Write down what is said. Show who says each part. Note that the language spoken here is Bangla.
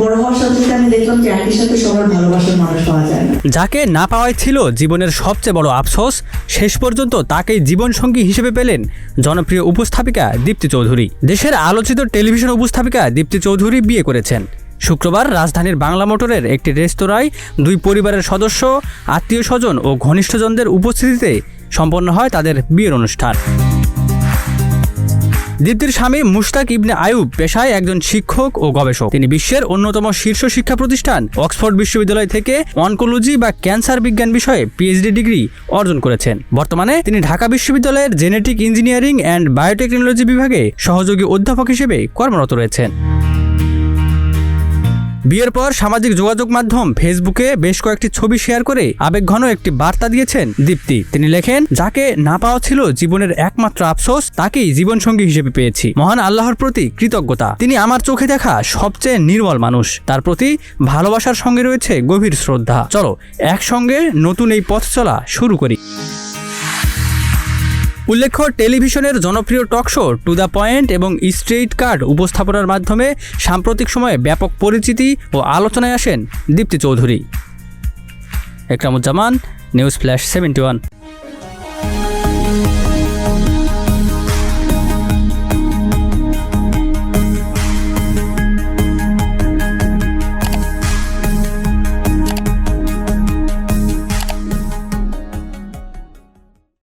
Speaker 1: বড় হওয়ার সাথে সাথে আমি দেখলাম যে একই সাথে সবার ভালোবাসার মানুষ পাওয়া যায় না।
Speaker 2: যাকে না পাওয়াই ছিল জীবনের সবচেয়ে বড় আফসোস, শেষ পর্যন্ত তাকেই জীবনসঙ্গী হিসেবে পেলেন জনপ্রিয় উপস্থাপিকা দীপ্তি চৌধুরী। দেশের আলোচিত টেলিভিশন উপস্থাপিকা দীপ্তি চৌধুরী বিয়ে করেছেন। শুক্রবার রাজধানীর বাংলা মোটরের একটি রেস্তোরাঁয় দুই পরিবারের সদস্য, আত্মীয় স্বজন ও ঘনিষ্ঠজনদের উপস্থিতিতে সম্পন্ন হয় তাদের বিয়ের অনুষ্ঠান। দীপ্তির স্বামী মুশতাক ইবনে আয়ুব পেশায় একজন শিক্ষক ও গবেষক। তিনি বিশ্বের অন্যতম শীর্ষ শিক্ষা প্রতিষ্ঠান অক্সফোর্ড বিশ্ববিদ্যালয় থেকে অনকোলজি বা ক্যান্সার বিজ্ঞান বিষয়ে পিএইচডি ডিগ্রি অর্জন করেছেন। বর্তমানে তিনি ঢাকা বিশ্ববিদ্যালয়ের জেনেটিক ইঞ্জিনিয়ারিং অ্যান্ড বায়োটেকনোলজি বিভাগে সহযোগী অধ্যাপক হিসেবে কর্মরত রয়েছেন। বিয়ের পর সামাজিক যোগাযোগ মাধ্যম ফেসবুকে বেশ কয়েকটি ছবি শেয়ার করে আবেগঘন একটি বার্তা দিয়েছেন দীপ্তি। তিনি লেখেন, যাকে না পাওয়া ছিল জীবনের একমাত্র আফসোস, তাকেই জীবনসঙ্গী হিসেবে পেয়েছি। মহান আল্লাহর প্রতি কৃতজ্ঞতা। তিনি আমার চোখে দেখা সবচেয়ে নির্মল মানুষ। তার প্রতি ভালোবাসার সঙ্গে রয়েছে গভীর শ্রদ্ধা। চলো একসঙ্গে নতুন এই পথ চলা শুরু করি। উল্লেখ্য, টেলিভিশনের জনপ্রিয় talk show To the Point এবং স্ট্রেইট কাট উপস্থাপনার মাধ্যমে সাম্প্রতিক সময়ে ব্যাপক পরিচিতি ও আলোচনায় আসেন দীপ্তি চৌধুরী। Ekramuzzaman, News Flash 71।